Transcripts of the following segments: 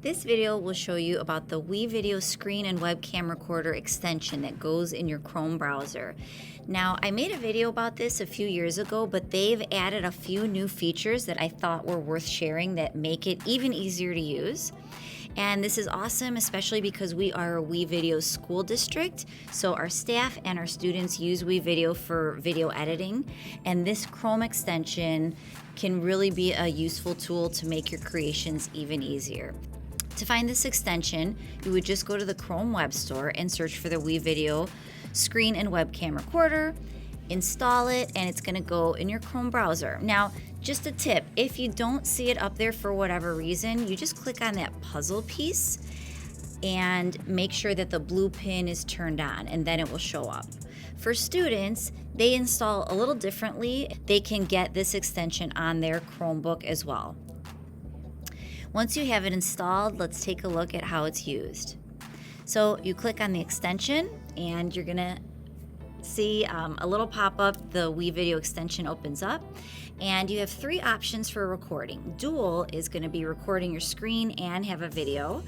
This video will show you about the WeVideo screen and webcam recorder extension that goes in your Chrome browser. Now, I made a video about this a few years ago, but they've added a few new features that I thought were worth sharing that make it even easier to use. And this is awesome, especially because we are a WeVideo school district, so our staff and our students use WeVideo for video editing, and this Chrome extension can really be a useful tool to make your creations even easier. To find this extension, you would just go to the Chrome Web Store and search for the WeVideo screen and webcam recorder, install it, and it's going to go in your Chrome browser. Now, just a tip, if you don't see it up there for whatever reason, you just click on that puzzle piece and make sure that the blue pin is turned on, and then it will show up. For students, they install a little differently. They can get this extension on their Chromebook as well. Once you have it installed, let's take a look at how it's used. So you click on the extension and you're gonna see a little pop-up. The WeVideo extension opens up and you have three options for recording. Dual is gonna be recording your screen and have a video.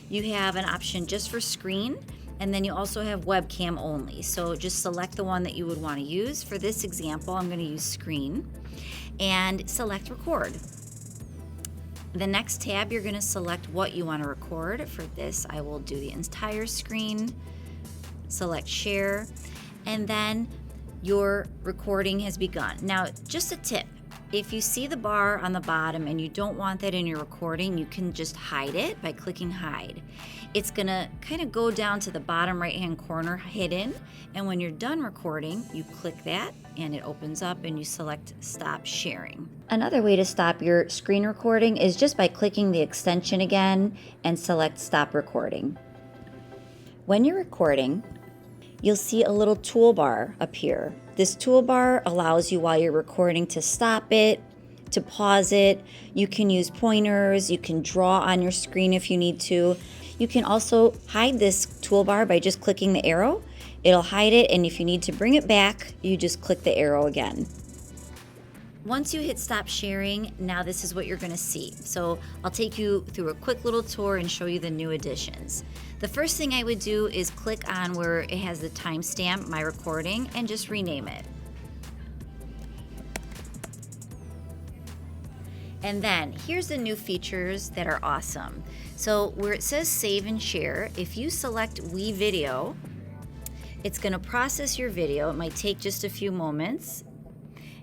You have an option just for screen, and then you also have webcam only. So just select the one that you would wanna use. For this example, I'm gonna use screen and select record. The next tab, you're going to select what you want to record. For this, I will do the entire screen, select share, and then your recording has begun. Now, just a tip, if you see the bar on the bottom and you don't want that in your recording, you can just hide it by clicking hide. It's going to kind of go down to the bottom right-hand corner hidden, and when you're done recording, you click that and it opens up and you select stop sharing. Another way to stop your screen recording is just by clicking the extension again and select stop recording. When you're recording, you'll see a little toolbar appear. This toolbar allows you while you're recording to stop it, to pause it. You can use pointers, you can draw on your screen if you need to. You can also hide this toolbar by just clicking the arrow. It'll hide it, and if you need to bring it back, you just click the arrow again. Once you hit stop sharing, now this is what you're gonna see. So I'll take you through a quick little tour and show you the new additions. The first thing I would do is click on where it has the timestamp, my recording, and just rename it. And then here's the new features that are awesome. So where it says save and share, if you select WeVideo, it's gonna process your video. It might take just a few moments.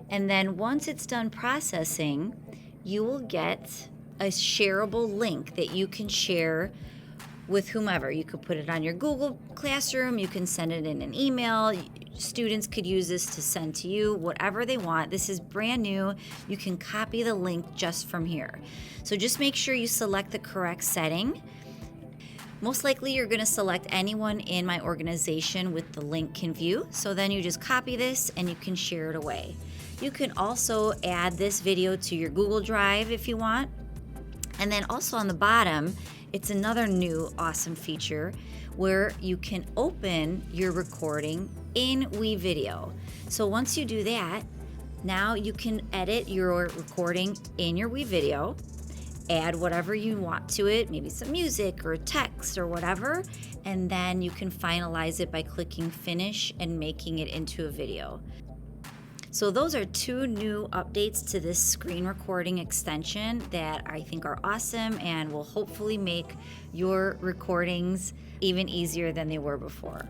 And then once it's done processing, you will get a shareable link that you can share with whomever. You could put it on your Google Classroom, you can send it in an email, students could use this to send to you, whatever they want. This is brand new. You can copy the link just from here. So just make sure you select the correct setting. Most likely you're gonna select anyone in my organization with the link can view. So then you just copy this and you can share it away. You can also add this video to your Google Drive if you want. And then also on the bottom, it's another new awesome feature where you can open your recording in WeVideo. So once you do that, now you can edit your recording in your WeVideo, add whatever you want to it, maybe some music or text or whatever, and then you can finalize it by clicking finish and making it into a video. So those are two new updates to this screen recording extension that I think are awesome and will hopefully make your recordings even easier than they were before.